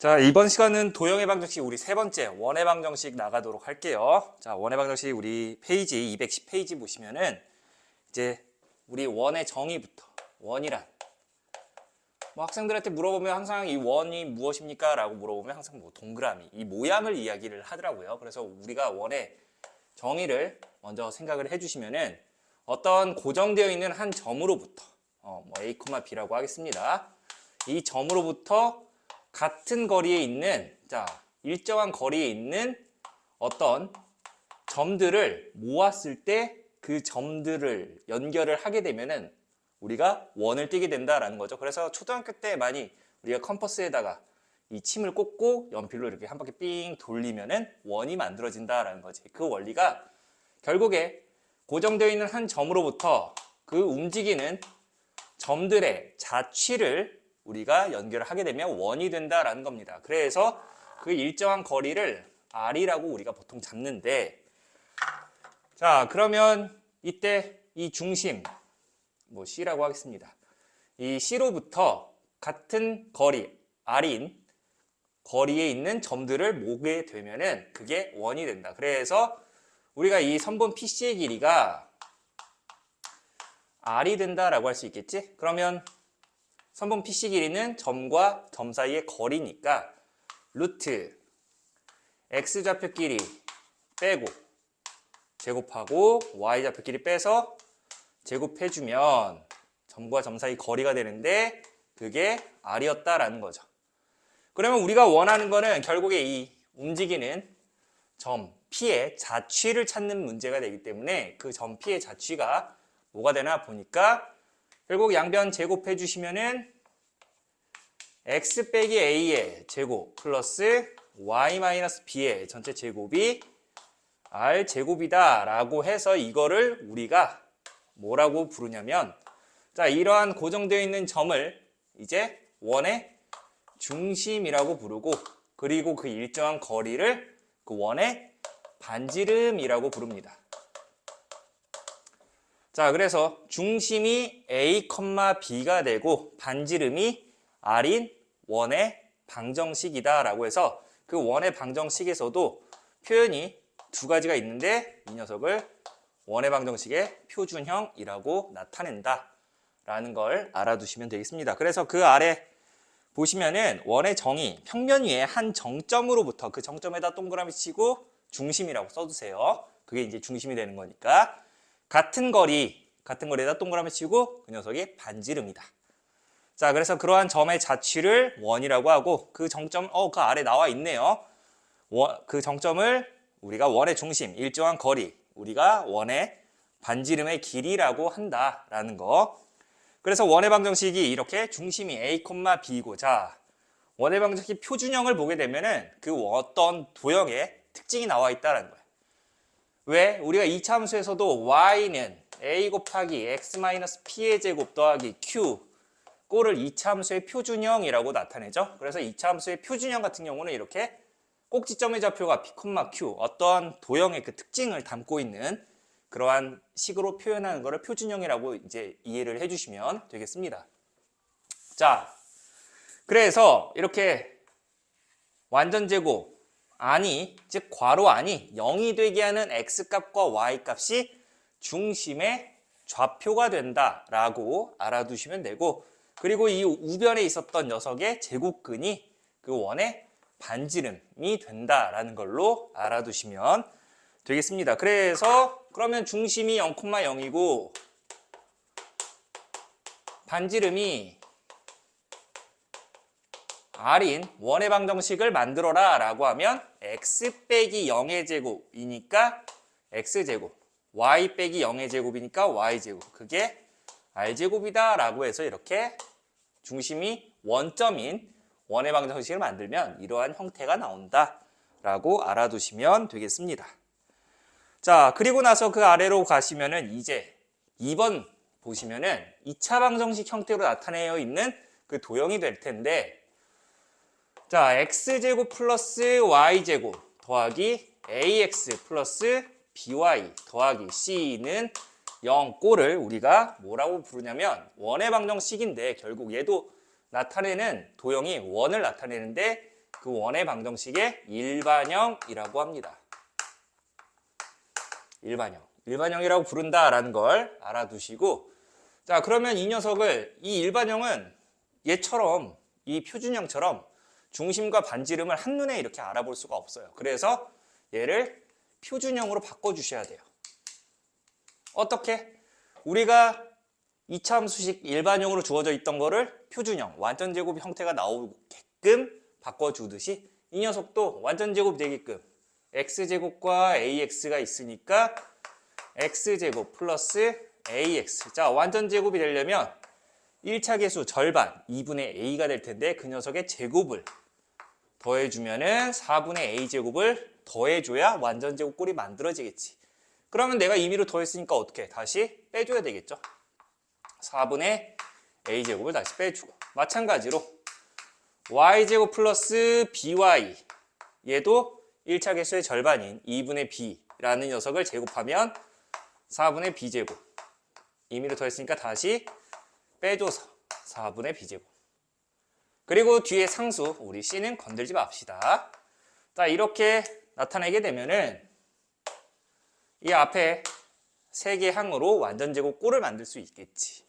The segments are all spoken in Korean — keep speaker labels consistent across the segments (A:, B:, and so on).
A: 자, 이번 시간은 도형의 방정식 우리 세 번째 원의 방정식 나가도록 할게요. 자, 원의 방정식 우리 페이지 210페이지 보시면은 이제 우리 원의 정의부터 원이란 뭐 학생들한테 물어보면 항상 이 원이 무엇입니까? 라고 물어보면 항상 뭐 동그라미 이 모양을 이야기를 하더라고요. 그래서 우리가 원의 정의를 먼저 생각을 해주시면은 어떤 고정되어 있는 한 점으로부터 뭐 A, B라고 하겠습니다. 이 점으로부터 같은 거리에 있는 일정한 거리에 있는 어떤 점들을 모았을 때 그 점들을 연결을 하게 되면은 우리가 원을 띄게 된다라는 거죠. 그래서 초등학교 때 많이 우리가 컴퍼스에다가 이 침을 꽂고 연필로 이렇게 한 바퀴 삥 돌리면은 원이 만들어진다라는 거지. 그 원리가 결국에 고정되어 있는 한 점으로부터 그 움직이는 점들의 자취를 우리가 연결을 하게 되면 원이 된다라는 겁니다. 그래서 그 일정한 거리를 R이라고 우리가 보통 잡는데, 자, 그러면 이때 이 중심, 뭐 C라고 하겠습니다. 이 C로부터 같은 거리, R인 거리에 있는 점들을 모게 되면은 그게 원이 된다. 그래서 우리가 이 선분 PC의 길이가 R이 된다라고 할 수 있겠지? 그러면 선분 PC 길이는 점과 점 사이의 거리니까 루트 X좌표 길이 빼고 제곱하고 Y좌표 길이 빼서 제곱해주면 점과 점 사이 거리가 되는데 그게 R이었다라는 거죠. 그러면 우리가 원하는 거는 결국에 이 움직이는 점 P의 자취를 찾는 문제가 되기 때문에 그 점 P의 자취가 뭐가 되나 보니까 결국 양변 제곱해 주시면은 x 빼기 a의 제곱 플러스 y 마이너스 b의 전체 제곱이 r 제곱이다 라고 해서 이거를 우리가 뭐라고 부르냐면, 자, 이러한 고정되어 있는 점을 이제 원의 중심이라고 부르고, 그리고 그 일정한 거리를 그 원의 반지름이라고 부릅니다. 자, 그래서 중심이 A, B가 되고 반지름이 R인 원의 방정식이다 라고 해서 그 원의 방정식에서도 표현이 두 가지가 있는데 이 녀석을 원의 방정식의 표준형이라고 나타낸다 라는 걸 알아두시면 되겠습니다. 그래서 그 아래 보시면은 원의 정의, 평면 위에 한 정점으로부터 그 정점에다 동그라미 치고 중심이라고 써주세요. 그게 이제 중심이 되는 거니까 같은 거리에다 동그라미 치고 그 녀석이 반지름이다. 자, 그래서 그러한 점의 자취를 원이라고 하고 그 정점, 그 아래 나와 있네요. 그 정점을 우리가 원의 중심, 일정한 거리, 우리가 원의 반지름의 길이라고 한다라는 거. 그래서 원의 방정식이 이렇게 중심이 A, B이고, 자, 원의 방정식 표준형을 보게 되면은 그 어떤 도형의 특징이 나와 있다는 거예요. 왜? 우리가 이차 함수에서도 y는 a 곱하기 x-p의 제곱 더하기 q 꼴을 이차 함수의 표준형이라고 나타내죠. 그래서 이차 함수의 표준형 같은 경우는 이렇게 꼭지점의 좌표가 p, q 어떤 도형의 그 특징을 담고 있는 그러한 식으로 표현하는 것을 표준형이라고 이제 이해를 해주시면 되겠습니다. 자, 그래서 이렇게 완전제곱 안이, 즉 괄호 안이 0이 되게 하는 x값과 y값이 중심의 좌표가 된다라고 알아두시면 되고, 그리고 이 우변에 있었던 녀석의 제곱근이 그 원의 반지름이 된다라는 걸로 알아두시면 되겠습니다. 그래서 그러면 중심이 0,0이고 반지름이 R인 원의 방정식을 만들어라 라고 하면 x 빼기 0의 제곱이니까 x제곱, y 빼기 0의 제곱이니까 y제곱, 그게 r제곱이다 라고 해서 이렇게 중심이 원점인 원의 방정식을 만들면 이러한 형태가 나온다 라고 알아두시면 되겠습니다. 자, 그리고 나서 그 아래로 가시면은 이제 2번 보시면은 2차 방정식 형태로 나타내어 있는 그 도형이 될 텐데, 자, x제곱 플러스 y제곱 더하기 ax 플러스 by 더하기 c는 0 꼴을 우리가 뭐라고 부르냐면 원의 방정식인데, 결국 얘도 나타내는 도형이 원을 나타내는데 그 원의 방정식의 일반형이라고 합니다. 일반형이라고 부른다라는 걸 알아두시고, 자, 그러면 이 녀석을, 이 일반형은 얘처럼, 이 표준형처럼 중심과 반지름을 한눈에 이렇게 알아볼 수가 없어요. 그래서 얘를 표준형으로 바꿔주셔야 돼요. 어떻게? 우리가 이차함수식 일반형으로 주어져 있던 거를 표준형, 완전제곱 형태가 나오게끔 바꿔주듯이 이 녀석도 완전제곱 되게끔 x제곱과 ax가 있으니까 x제곱 플러스 ax. 자, 완전제곱이 되려면 1차 계수 절반 2분의 a가 될 텐데 그 녀석의 제곱을 더해주면은 4분의 a제곱을 더해줘야 완전제곱 꼴이 만들어지겠지. 그러면 내가 임의로 더했으니까 어떻게? 다시 빼줘야 되겠죠. 4분의 a제곱을 다시 빼주고, 마찬가지로 y제곱 플러스 by, 얘도 1차 계수의 절반인 2분의 b라는 녀석을 제곱하면 4분의 b제곱, 임의로 더했으니까 다시 빼줘서 4분의 b제곱. 그리고 뒤에 상수 우리 c는 건들지 맙시다. 자, 이렇게 나타내게 되면은 이 앞에 세 개 항으로 완전제곱 꼴을 만들 수 있겠지.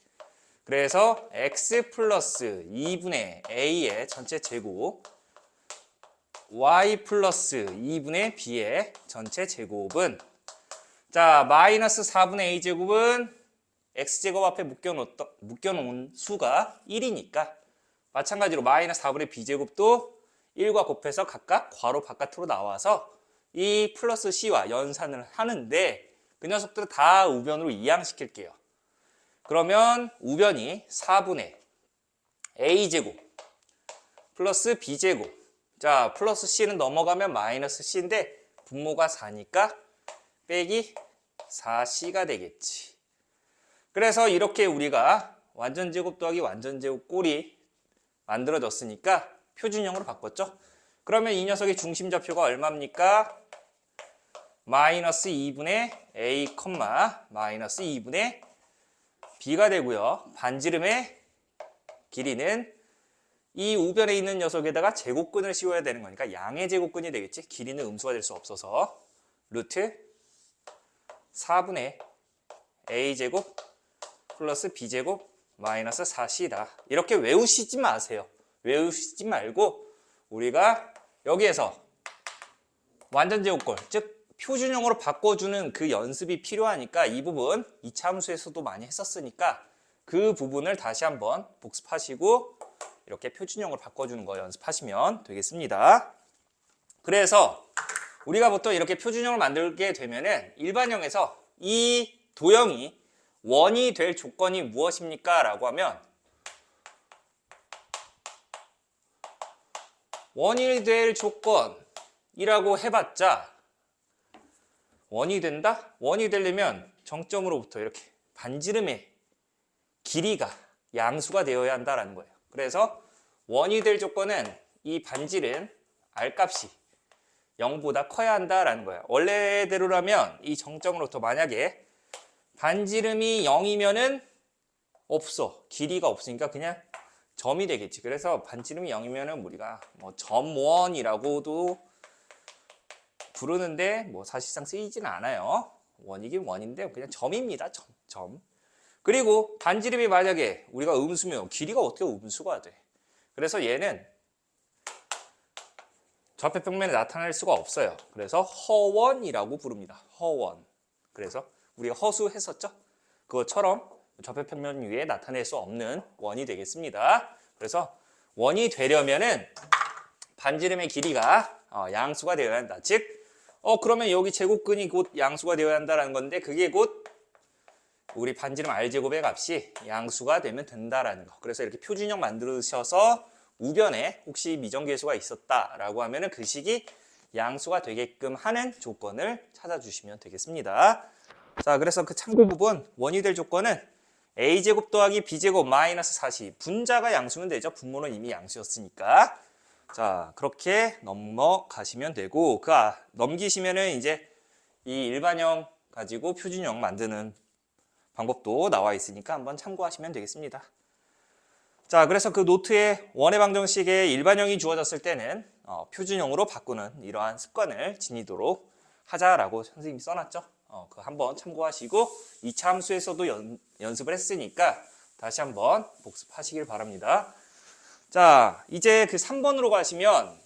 A: 그래서 x 플러스 2분의 a의 전체 제곱, y 플러스 2분의 b의 전체 제곱은, 자, 마이너스 4분의 a제곱은 x제곱 앞에 묶여놓은 수가 1이니까 마찬가지로 마이너스 4분의 b제곱도 1과 곱해서 각각 괄호 바깥으로 나와서 이 플러스 c와 연산을 하는데 그 녀석들을 다 우변으로 이항시킬게요. 그러면 우변이 4분의 a제곱 플러스 b제곱, 자, 플러스 c는 넘어가면 마이너스 c인데 분모가 4니까 빼기 4c가 되겠지. 그래서 이렇게 우리가 완전제곱 더하기 완전제곱 꼴이 만들어졌으니까 표준형으로 바꿨죠. 그러면 이 녀석의 중심좌표가 얼마입니까? 마이너스 2분의 a, 마이너스 2분의 b가 되고요. 반지름의 길이는 이 우변에 있는 녀석에다가 제곱근을 씌워야 되는 거니까 양의 제곱근이 되겠지. 길이는 음수가 될 수 없어서 루트 4분의 a제곱 플러스 b제곱 마이너스 4c다. 이렇게 외우시지 마세요. 외우시지 말고 우리가 여기에서 완전제곱꼴, 즉 표준형으로 바꿔주는 그 연습이 필요하니까 이 부분 2차 함수에서도 많이 했었으니까 그 부분을 다시 한번 복습하시고 이렇게 표준형으로 바꿔주는 거 연습하시면 되겠습니다. 그래서 우리가 보통 이렇게 표준형을 만들게 되면은 일반형에서 이 도형이 원이 될 조건이 무엇입니까? 라고 하면 원이 될 조건이라고 해봤자 원이 된다? 원이 되려면 정점으로부터 이렇게 반지름의 길이가 양수가 되어야 한다는 거예요. 그래서 원이 될 조건은 이 반지름 R값이 0보다 커야 한다는 거예요. 원래대로라면 이 정점으로부터 만약에 반지름이 0이면은 없어. 길이가 없으니까 그냥 점이 되겠지. 그래서 반지름이 0이면은 우리가 뭐 점원이라고도 부르는데 뭐 사실상 쓰이지는 않아요. 원이긴 원인데 그냥 점입니다. 점. 그리고 반지름이 만약에 우리가 음수면 길이가 어떻게 음수가 돼? 그래서 얘는 좌표평면에 나타낼 수가 없어요. 그래서 허원이라고 부릅니다. 허원. 그래서 우리가 허수 했었죠? 그것처럼 좌표평면 위에 나타낼 수 없는 원이 되겠습니다. 그래서 원이 되려면은 반지름의 길이가 양수가 되어야 한다. 즉, 그러면 여기 제곱근이 곧 양수가 되어야 한다는 건데 그게 곧 우리 반지름 R제곱의 값이 양수가 되면 된다라는 거. 그래서 이렇게 표준형 만드셔서 우변에 혹시 미정계수가 있었다라고 하면은 그 식이 양수가 되게끔 하는 조건을 찾아주시면 되겠습니다. 자, 그래서 그 참고 부분 원이 될 조건은 a제곱 더하기 b제곱 마이너스 4c, 분자가 양수면 되죠. 분모는 이미 양수였으니까. 자, 그렇게 넘어가시면 되고 넘기시면은 이제 이 일반형 가지고 표준형 만드는 방법도 나와 있으니까 한번 참고하시면 되겠습니다. 자, 그래서 그 노트에 원의 방정식의 일반형이 주어졌을 때는 표준형으로 바꾸는 이러한 습관을 지니도록 하자라고 선생님이 써놨죠. 그거 한번 참고하시고 2차 함수에서도 연습을 했으니까 다시 한번 복습하시길 바랍니다. 자, 이제 그 3번으로 가시면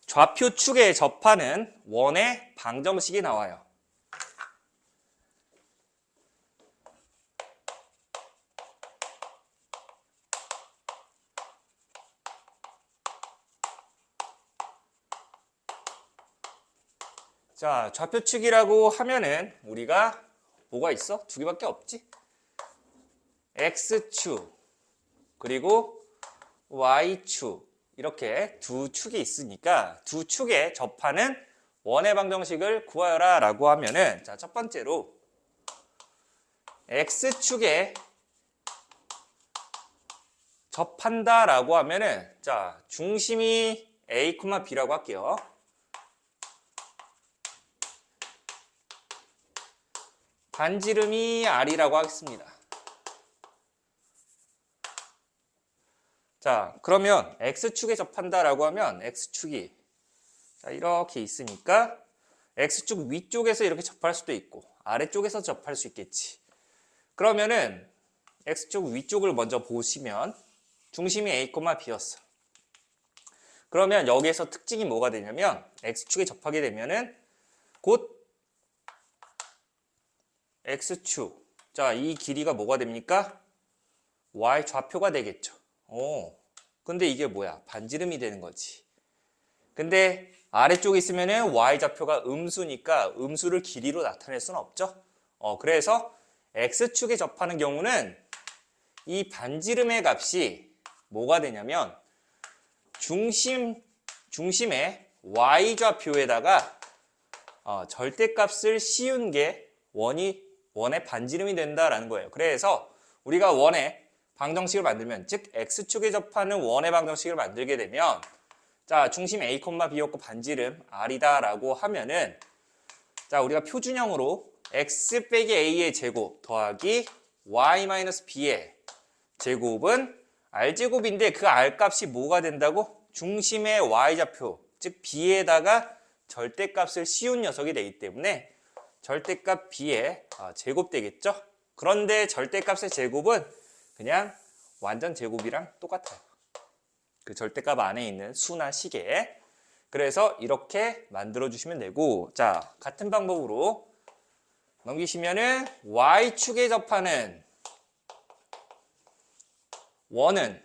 A: 좌표 축에 접하는 원의 방정식이 나와요. 자, 좌표축이라고 하면은 우리가 뭐가 있어? 두 개밖에 없지? X축 그리고 Y축 이렇게 두 축이 있으니까 두 축에 접하는 원의 방정식을 구하여라 라고 하면은 자, 첫 번째로 X축에 접한다 라고 하면은 자, 중심이 A, B라고 할게요. 반지름이 R이라고 하겠습니다. 자, 그러면 X축에 접한다라고 하면 X축이 자, 이렇게 있으니까 X축 위쪽에서 이렇게 접할 수도 있고 아래쪽에서 접할 수 있겠지. 그러면은 X축 위쪽을 먼저 보시면 중심이 A, B였어. 그러면 여기에서 특징이 뭐가 되냐면 X축에 접하게 되면은 곧 X축. 자, 이 길이가 뭐가 됩니까? Y 좌표가 되겠죠. 근데 이게 뭐야? 반지름이 되는 거지. 근데 아래쪽에 있으면은 Y 좌표가 음수니까 음수를 길이로 나타낼 수는 없죠. 그래서 X축에 접하는 경우는 이 반지름의 값이 뭐가 되냐면 중심의 Y 좌표에다가 절대값을 씌운 게 원의 반지름이 된다라는 거예요. 그래서 우리가 원의 방정식을 만들면 즉 X축에 접하는 원의 방정식을 만들게 되면 자, 중심 A, B였고 반지름 R이다 라고 하면은 자, 우리가 표준형으로 X 빼기 A의 제곱 더하기 Y-B의 제곱은 R제곱인데 그 R값이 뭐가 된다고? 중심의 Y좌표 즉 B에다가 절대값을 씌운 녀석이 되기 때문에 절대값 B의 제곱 되겠죠? 그런데 절대값의 제곱은 그냥 완전 제곱이랑 똑같아요. 그 절대값 안에 있는 수나 식에. 그래서 이렇게 만들어 주시면 되고 자, 같은 방법으로 넘기시면은 Y축에 접하는 원은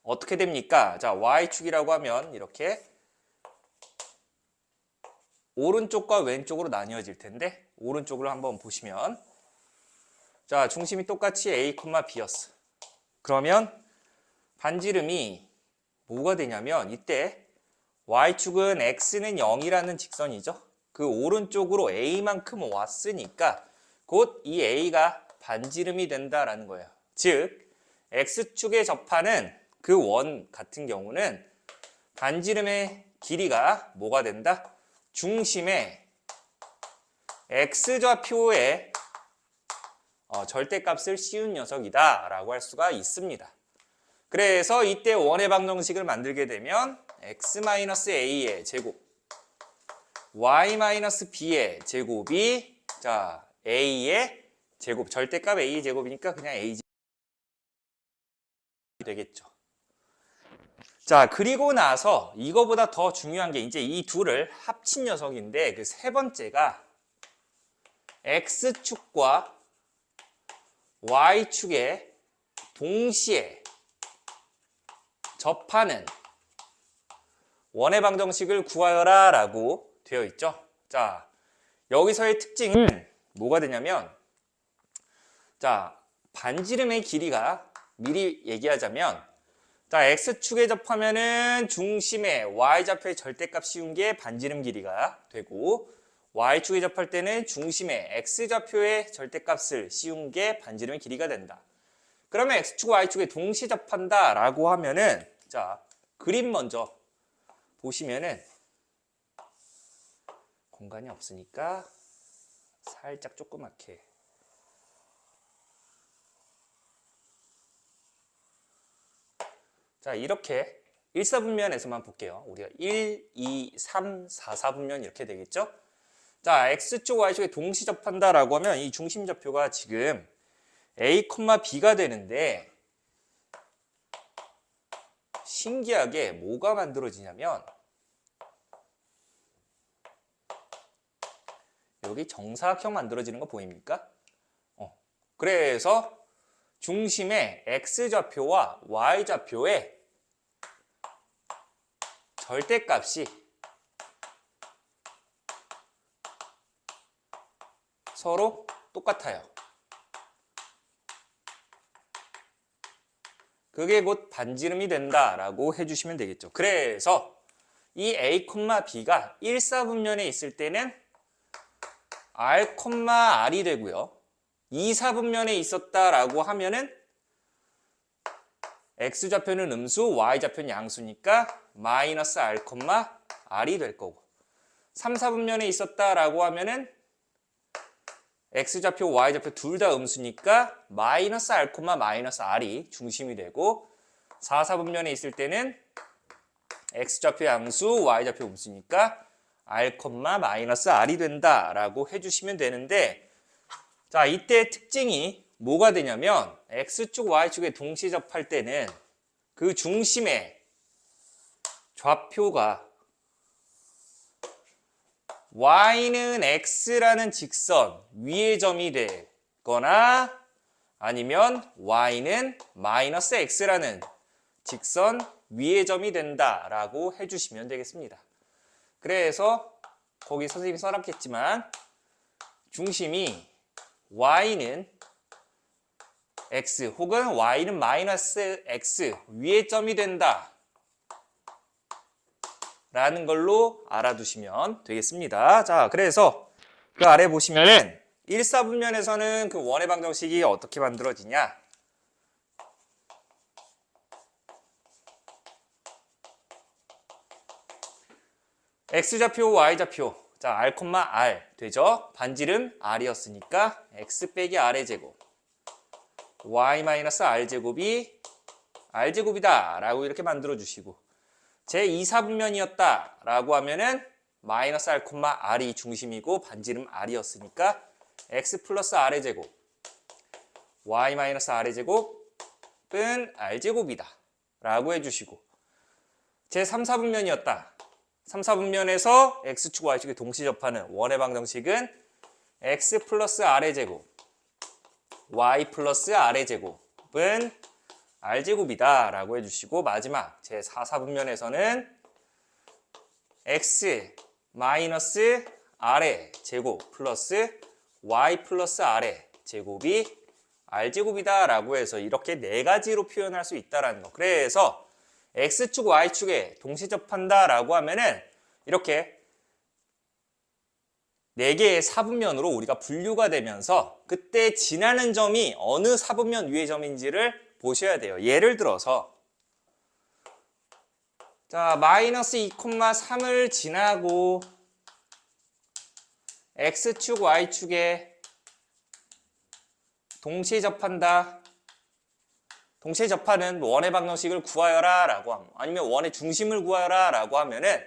A: 어떻게 됩니까? 자, Y축이라고 하면 이렇게 오른쪽과 왼쪽으로 나뉘어질 텐데 오른쪽으로 한번 보시면 자, 중심이 똑같이 A, B였어. 그러면 반지름이 뭐가 되냐면 이때 Y축은 X는 0이라는 직선이죠. 그 오른쪽으로 A만큼 왔으니까 곧 이 A가 반지름이 된다라는 거예요. 즉 X축에 접하는 그 원 같은 경우는 반지름의 길이가 뭐가 된다? 중심의 X좌표에 절대값을 씌운 녀석이다 라고 할 수가 있습니다. 그래서 이때 원의 방정식을 만들게 되면 X-A의 제곱 Y-B의 제곱이 자, A의 제곱 절대값 A의 제곱이니까 그냥 A 제곱이 되겠죠. 자, 그리고 나서 이거보다 더 중요한 게 이제 이 둘을 합친 녀석인데 그 세 번째가 X축과 Y축에 동시에 접하는 원의 방정식을 구하여라 라고 되어 있죠. 자, 여기서의 특징은 뭐가 되냐면 자, 반지름의 길이가 미리 얘기하자면 자, X축에 접하면은 중심의 Y좌표의 절대값 씌운 게 반지름 길이가 되고 Y축에 접할 때는 중심의 X좌표의 절대값을 씌운 게 반지름의 길이가 된다. 그러면 X축, Y축에 동시에 접한다 라고 하면은 자, 그림 먼저 보시면은 공간이 없으니까 살짝 조그맣게 자, 이렇게 1사분면에서만 볼게요. 우리가 1, 2, 3, 4, 4분면 이렇게 되겠죠? 자, X축, Y축에 동시 접한다라고 하면 이 중심 좌표가 지금 A, B가 되는데 신기하게 뭐가 만들어지냐면 여기 정사각형 만들어지는 거 보입니까? 그래서 중심의 X좌표와 Y좌표의 절대값이 서로 똑같아요. 그게 곧 반지름이 된다라고 해주시면 되겠죠. 그래서 이 A, B가 1사분면에 있을 때는 R, R이 되고요. 2사분면에 있었다라고 하면은 X좌표는 음수, Y좌표는 양수니까 마이너스 R, R이 될 거고 3사분면에 있었다라고 하면은 X좌표, Y좌표 둘 다 음수니까 마이너스 R, 마이너스 R이 중심이 되고 4사분면에 있을 때는 X좌표 양수, Y좌표 음수니까 R, 마이너스 R이 된다라고 해주시면 되는데 자, 이때 특징이 뭐가 되냐면 X축, Y축에 동시 접할 때는 그 중심의 좌표가 Y는 X라는 직선 위의 점이 되거나 아니면 Y는 마이너스 X라는 직선 위의 점이 된다라고 해주시면 되겠습니다. 그래서 거기 선생님이 써놨겠지만 중심이 Y는 X 혹은 Y는 마이너스 X 위의 점이 된다 라는 걸로 알아두시면 되겠습니다. 자, 그래서 그 아래 보시면은 1사분면에서는 그 원의 방정식이 어떻게 만들어지냐? X좌표, Y좌표. 자, R, R 되죠? 반지름 R이었으니까 X 빼기 R의 제곱. Y 마이너스 R 제곱이 R 제곱이다 라고 이렇게 만들어 주시고 제 2사분면이었다 라고 하면은 마이너스 R, R이 중심이고 반지름 R이었으니까 X 플러스 R의 제곱 Y 마이너스 R의 제곱은 R 제곱이다 라고 해주시고 제 3사분면이었다 3사분면에서 X축, Y축이 동시 접하는 원의 방정식은 X 플러스 R의 제곱 Y 플러스 R의 제곱은 R제곱이다 라고 해주시고 마지막 제 4사분면에서는 X 마이너스 R의 제곱 플러스 Y 플러스 R의 제곱이 R제곱이다 라고 해서 이렇게 네 가지로 표현할 수 있다는 거. 그래서 X축, Y축에 동시 접한다 라고 하면은 이렇게 4개의 사분면으로 우리가 분류가 되면서 그때 지나는 점이 어느 사분면 위의 점인지를 보셔야 돼요. 예를 들어서 자, 마이너스 2,3을 지나고 X축, Y축에 동시에 접한다. 동시에 접하는 원의 방정식을 구하여라 라고 하면 아니면 원의 중심을 구하여라 라고 하면은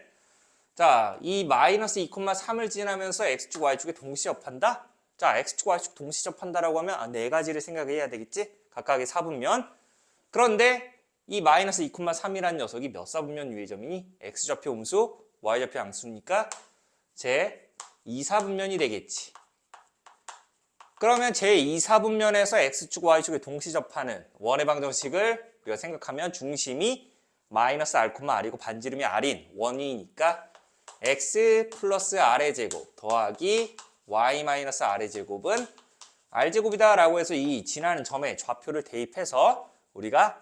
A: 자, 이 마이너스 2,3을 지나면서 X축, Y축에 동시 접한다? 자, X축, Y축 동시 접한다라고 하면 네 가지를 생각해야 되겠지? 각각의 사분면. 그런데 이 마이너스 2,3이라는 녀석이 몇 사분면 위의 점이니? X좌표 음수, Y좌표 양수니까 제 2사분면이 되겠지. 그러면 제 2사분면에서 X축, Y축에 동시 접하는 원의 방정식을 우리가 생각하면 중심이 마이너스 R, R이고 반지름이 R인 원이니까 X 플러스 R의 제곱 더하기 Y 마이너스 R의 제곱은 R제곱이다 라고 해서 이 지나는 점에 좌표를 대입해서 우리가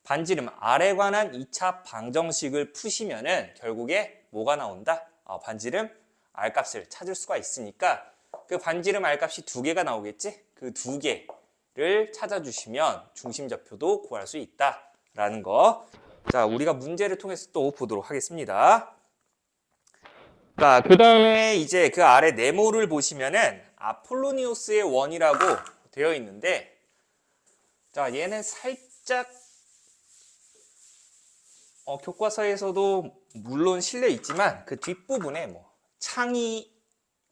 A: 반지름 R에 관한 2차 방정식을 푸시면은 결국에 뭐가 나온다? 반지름 R 값을 찾을 수가 있으니까 그 반지름 R 값이 2개가 나오겠지? 그 2개를 찾아주시면 중심좌표도 구할 수 있다라는 거. 자, 우리가 문제를 통해서 또 보도록 하겠습니다. 자, 그 다음에 이제 그 아래 네모를 보시면은 아폴로니오스의 원이라고 되어 있는데 자, 얘는 살짝 교과서에서도 물론 실려 있지만 그 뒷부분에 뭐 창의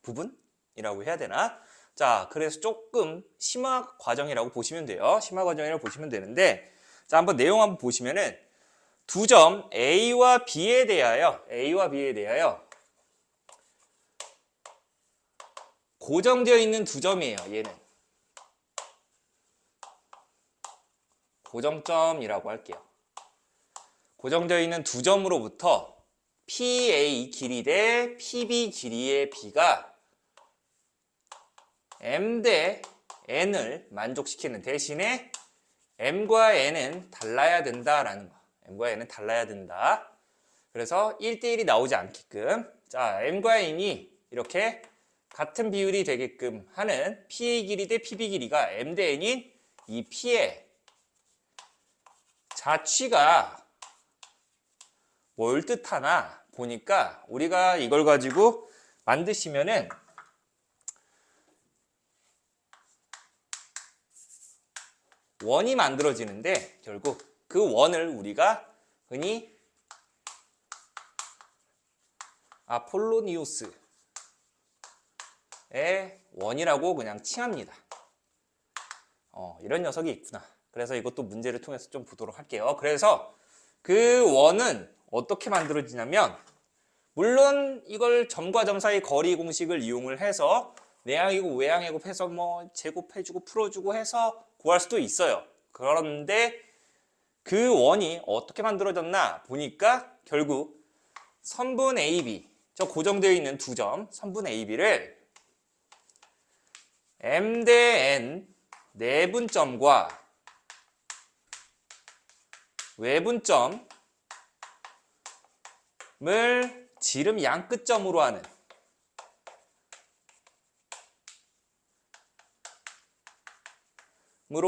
A: 부분이라고 해야 되나? 자, 그래서 조금 심화 과정이라고 보시면 돼요. 심화 과정이라고 보시면 되는데, 자, 한번 내용 한번 보시면은 두 점 A와 B에 대하여 고정되어 있는 두 점이에요. 얘는 고정점이라고 할게요. 고정되어 있는 두 점으로부터 PA 길이 대 PB 길이의 B가 M 대 N을 만족시키는 대신에 M과 N은 달라야 된다라는 거. M과 N은 달라야 된다. 그래서 1대1이 나오지 않게끔, 자, M과 N이 이렇게 같은 비율이 되게끔 하는 PA 길이 대 PB 길이가 M 대 N인 이 P의 자취가 뭘 뜻하나 보니까 우리가 이걸 가지고 만드시면은 원이 만들어지는데, 결국 그 원을 우리가 흔히 아폴로니우스의 원이라고 그냥 칭합니다. 이런 녀석이 있구나. 그래서 이것도 문제를 통해서 좀 보도록 할게요. 그래서 그 원은 어떻게 만들어지냐면, 물론 이걸 점과 점 사이 거리 공식을 이용을 해서 내항이고 외항이고 해서 뭐 제곱해주고 풀어주고 해서 구할 수도 있어요. 그런데 그 원이 어떻게 만들어졌나 보니까 결국 선분 AB, 저 고정되어 있는 두 점 선분 AB를 M 대 N 내분점과 외분점을 지름 양끝점으로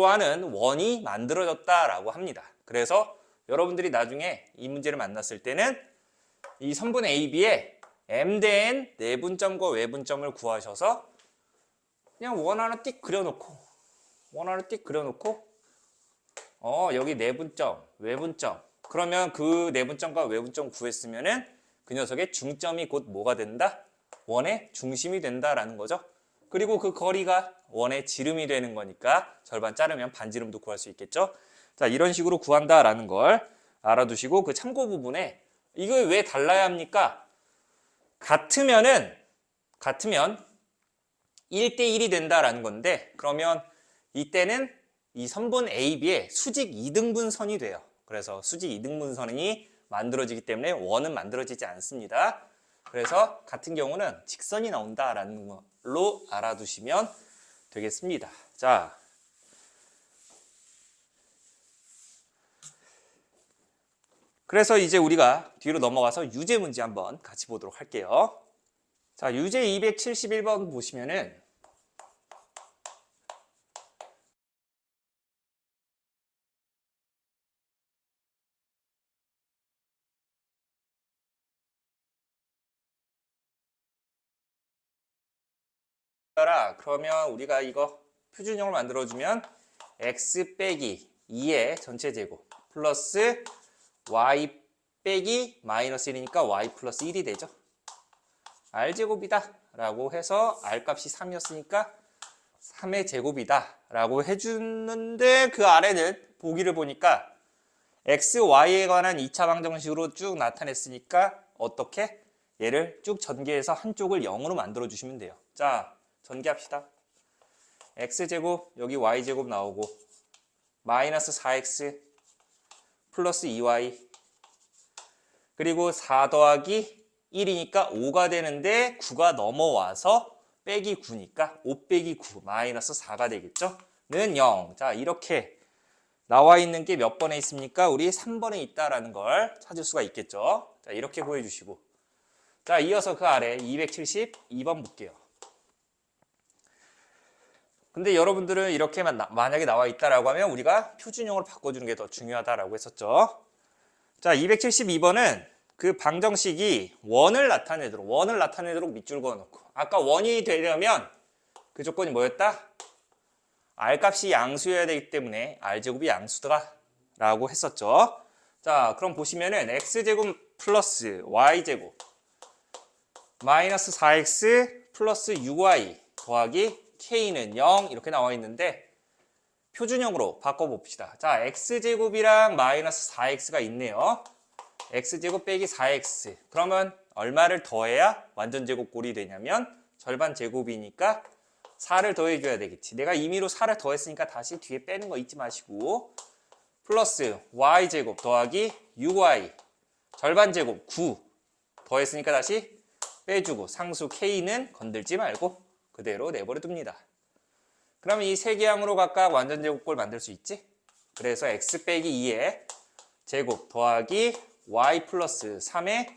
A: 하는 원이 만들어졌다라고 합니다. 그래서 여러분들이 나중에 이 문제를 만났을 때는 이 선분 AB의 M 대 N 내분점과 외분점을 구하셔서 그냥 원 하나 띡 그려놓고 여기 내분점, 외분점, 그러면 그 내분점과 외분점 구했으면은 그 녀석의 중점이 곧 뭐가 된다? 원의 중심이 된다라는 거죠. 그리고 그 거리가 원의 지름이 되는 거니까 절반 자르면 반지름도 구할 수 있겠죠. 자, 이런 식으로 구한다라는 걸 알아두시고, 그 참고 부분에 이걸 왜 달라야 합니까? 같으면 1대1이 된다라는 건데, 그러면 이때는 이 선분 AB의 수직 이등분선이 돼요. 그래서 수직 이등분선이 만들어지기 때문에 원은 만들어지지 않습니다. 그래서 같은 경우는 직선이 나온다라는 걸로 알아두시면 되겠습니다. 자, 그래서 이제 우리가 뒤로 넘어가서 유제 문제 한번 같이 보도록 할게요. 자, 유제 271번 보시면은 그러면 우리가 이거 표준형을 만들어주면 x 빼기 2의 전체 제곱 플러스 y 빼기 마이너스 1이니까 y 플러스 1이 되죠. r제곱이다 라고 해서 r값이 3이었으니까 3의 제곱이다 라고 해주는데, 그 아래는 보기를 보니까 x, y에 관한 2차 방정식으로 쭉 나타냈으니까 어떻게? 얘를 쭉 전개해서 한쪽을 0으로 만들어 주시면 돼요. 자, 전개합시다. x제곱, 여기 y제곱 나오고 마이너스 4x 플러스 2y, 그리고 4 더하기 1이니까 5가 되는데 9가 넘어와서 빼기 9니까 5 빼기 9 마이너스 4가 되겠죠? 는 0. 자, 이렇게 나와 있는 게 몇 번에 있습니까? 우리 3번에 있다라는 걸 찾을 수가 있겠죠? 자, 이렇게 구해주시고, 자, 이어서 그 아래 272번 볼게요. 근데 여러분들은 이렇게만 만약에 나와 있다라고 하면 우리가 표준형으로 바꿔주는 게 더 중요하다라고 했었죠. 자, 272번은 그 방정식이 원을 나타내도록 밑줄 그어놓고, 아까 원이 되려면 그 조건이 뭐였다? R값이 양수여야 되기 때문에 R제곱이 양수다 라고 했었죠. 자, 그럼 보시면은 x제곱 플러스 y제곱 마이너스 4x 플러스 6y 더하기 k는 0 이렇게 나와 있는데 표준형으로 바꿔봅시다. 자, x제곱이랑 마이너스 4x가 있네요. x제곱 빼기 4x. 그러면 얼마를 더해야 완전 제곱꼴이 되냐면 절반 제곱이니까 4를 더해줘야 되겠지. 내가 임의로 4를 더했으니까 다시 뒤에 빼는 거 잊지 마시고 플러스 y제곱 더하기 6y 절반 제곱 9 더했으니까 다시 빼주고 상수 k는 건들지 말고 그대로 내버려 둡니다. 그러면 이 세 개항으로 각각 완전 제곱꼴 만들 수 있지? 그래서 x 빼기 2의 제곱 더하기 y 플러스 3의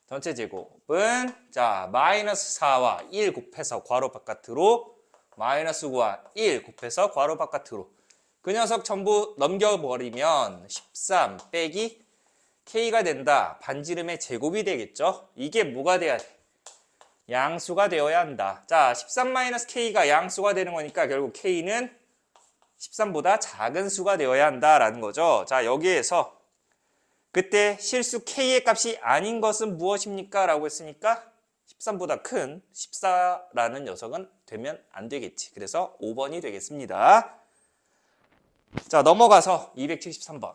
A: 전체 제곱은 자 마이너스 4와 1 곱해서 괄호 바깥으로 마이너스 9와 1 곱해서 괄호 바깥으로 그 녀석 전부 넘겨버리면 13 빼기 k가 된다. 반지름의 제곱이 되겠죠? 이게 뭐가 돼야 돼? 양수가 되어야 한다. 자, 13-k가 양수가 되는 거니까 결국 k는 13보다 작은 수가 되어야 한다라는 거죠. 자, 여기에서 그때 실수 k의 값이 아닌 것은 무엇입니까? 라고 했으니까 13보다 큰 14라는 녀석은 되면 안 되겠지. 그래서 5번이 되겠습니다. 자, 넘어가서 273번.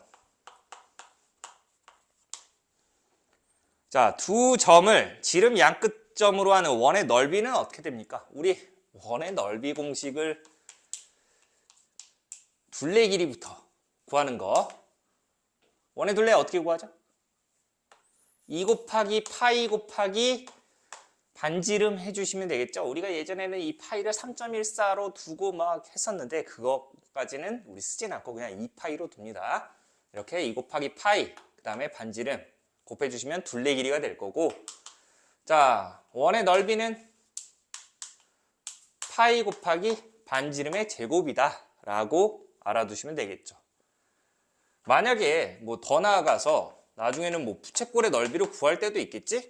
A: 자, 두 점을 지름 양끝점으로 하는 원의 넓이는 어떻게 됩니까? 우리 원의 넓이 공식을 둘레 길이부터 구하는 거. 원의 둘레 어떻게 구하죠? 2 곱하기 파이 곱하기 반지름 해주시면 되겠죠? 우리가 예전에는 이 파이를 3.14로 두고 막 했었는데 그거까지는 우리 쓰진 않고 그냥 2파이로 둡니다. 이렇게 2 곱하기 파이 그 다음에 반지름 곱해주시면 둘레 길이가 될 거고 자 원의 넓이는 파이 곱하기 반지름의 제곱이다 라고 알아두시면 되겠죠. 만약에 뭐 더 나아가서 나중에는 뭐 부채꼴의 넓이를 구할 때도 있겠지?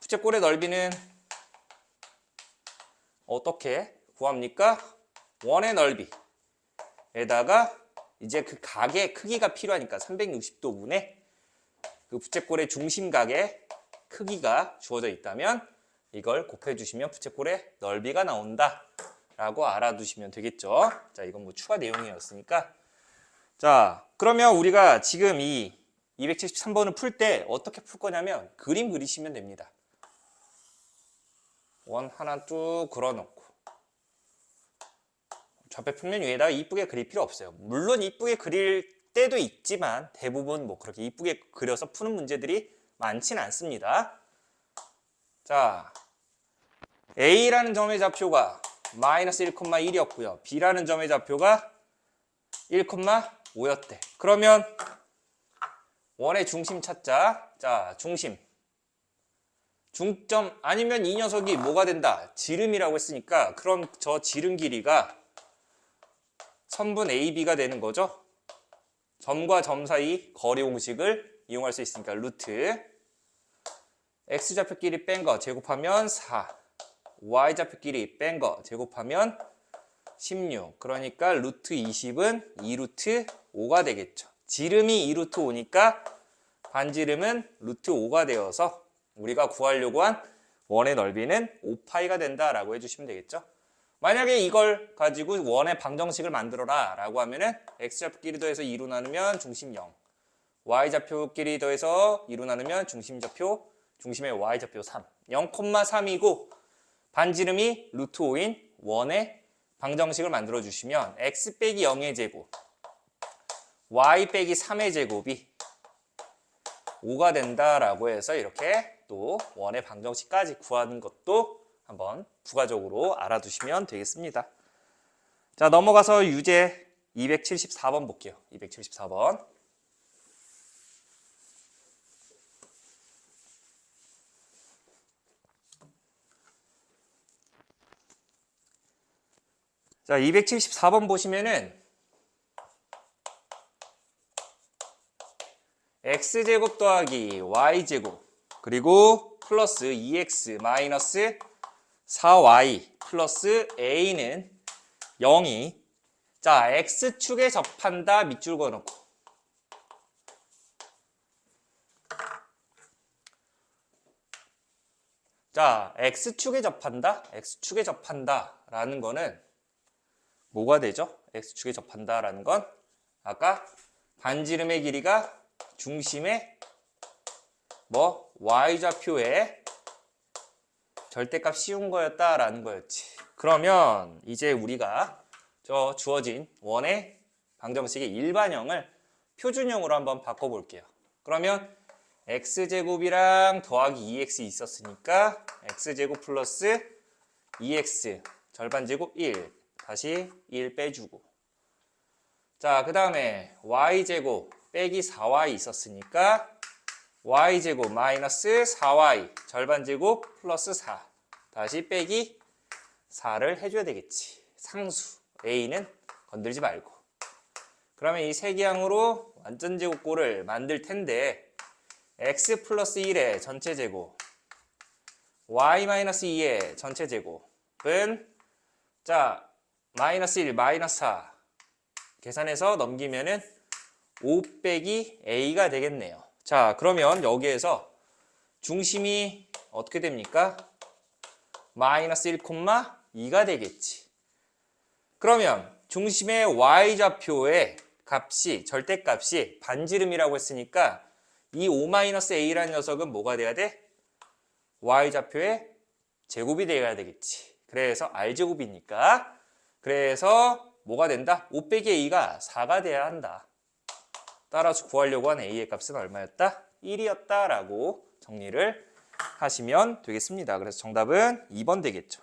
A: 부채꼴의 넓이는 어떻게 구합니까? 원의 넓이에다가 이제 그 각의 크기가 필요하니까 360도분의 그 부채꼴의 중심각의 크기가 주어져 있다면 이걸 곱해주시면 부채꼴의 넓이가 나온다 라고 알아두시면 되겠죠. 자, 이건 뭐 추가 내용이었으니까 자, 그러면 우리가 지금 이 273번을 풀 때 어떻게 풀 거냐면 그림 그리시면 됩니다. 원 하나 뚝 그려놓고 좌표평면 위에다가 이쁘게 그릴 필요 없어요. 물론 이쁘게 그릴 때도 있지만 대부분 뭐 그렇게 이쁘게 그려서 푸는 문제들이 많지는 않습니다. 자, A라는 점의 좌표가 마이너스 1,1이었고요. B라는 점의 좌표가 1,5였대. 그러면 원의 중심 찾자. 자, 중심. 중점 아니면 이 녀석이 뭐가 된다? 지름이라고 했으니까 그럼 저 지름 길이가 선분 AB가 되는 거죠. 점과 점 사이 거리 공식을 이용할 수 있으니까 루트 X좌표끼리 뺀 거 제곱하면 4 Y좌표끼리 뺀 거 제곱하면 16 그러니까 루트 20은 2루트 5가 되겠죠. 지름이 2루트 5니까 반지름은 루트 5가 되어서 우리가 구하려고 한 원의 넓이는 5파이가 된다라고 해주시면 되겠죠. 만약에 이걸 가지고 원의 방정식을 만들어라 라고 하면은 X좌표끼리 더해서 2로 나누면 중심 0 Y좌표끼리 더해서 2로 나누면 중심좌표 중심의 Y좌표 3 0,3이고 반지름이 루트 5인 원의 방정식을 만들어 주시면 X 빼기 0의 제곱 Y 빼기 3의 제곱이 5가 된다라고 해서 이렇게 또 원의 방정식까지 구하는 것도 한번 부가적으로 알아두시면 되겠습니다. 자, 넘어가서 유제 274번 볼게요. 274번. 자, 274번 보시면은 x제곱 더하기 y제곱 그리고 플러스 2x 마이너스 4y 플러스 a는 0이 자 x축에 접한다 밑줄 그어놓고 자, X축에 접한다? X축에 접한다 라는 거는 뭐가 되죠? X축에 접한다 라는 건 아까 반지름의 길이가 중심의 뭐 Y좌표의 절대값 씌운 거였다 라는 거였지. 그러면 이제 우리가 저 주어진 원의 방정식의 일반형을 표준형으로 한번 바꿔볼게요. 그러면 x제곱이랑 더하기 2x 있었으니까 x제곱 플러스 2x 절반제곱 1 다시 1 빼주고, 자 그 다음에 y제곱 빼기 4y 있었으니까 y제곱 마이너스 4y 절반제곱 플러스 4 다시 빼기 4를 해줘야 되겠지. 상수 a는 건들지 말고. 그러면 이 세기항으로 완전제곱꼴을 만들 텐데 x 플러스 1의 전체제곱 y 마이너스 2의 전체제곱은 자 마이너스 1 마이너스 4 계산해서 넘기면은 5 빼기 a가 되겠네요. 자 그러면 여기에서 중심이 어떻게 됩니까? 마이너스 1,2가 되겠지. 그러면 중심의 y좌표의 값이 절대값이 반지름이라고 했으니까 이 5-a라는 녀석은 뭐가 돼야 돼? y좌표의 제곱이 돼야 되겠지. 그래서 r제곱이니까 그래서 뭐가 된다? 5 빼기 a가 4가 돼야 한다. 따라서 구하려고 한 a의 값은 얼마였다? 1이었다 라고 정리를 하시면 되겠습니다. 그래서 정답은 2번 되겠죠.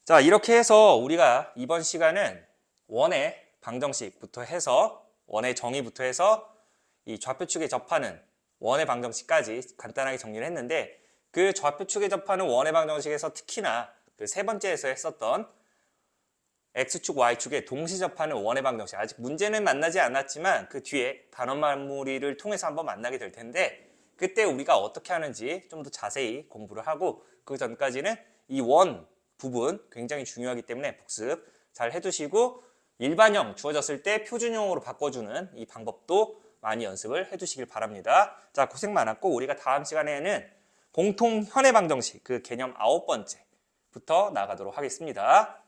A: 자 이렇게 해서 우리가 이번 시간은 원의 방정식부터 해서 원의 정의부터 해서 이 좌표축에 접하는 원의 방정식까지 간단하게 정리를 했는데, 그 좌표축에 접하는 원의 방정식에서 특히나 그 세 번째에서 했었던 x축, y축에 동시 접하는 원의 방정식, 아직 문제는 만나지 않았지만 그 뒤에 단원 마무리를 통해서 한번 만나게 될 텐데, 그때 우리가 어떻게 하는지 좀 더 자세히 공부를 하고, 그 전까지는 이 원 부분 굉장히 중요하기 때문에 복습 잘 해두시고, 일반형 주어졌을 때 표준형으로 바꿔주는 이 방법도 많이 연습을 해두시길 바랍니다. 자 고생 많았고, 우리가 다음 시간에는 공통 현의 방정식 그 개념 9번째부터 나가도록 하겠습니다.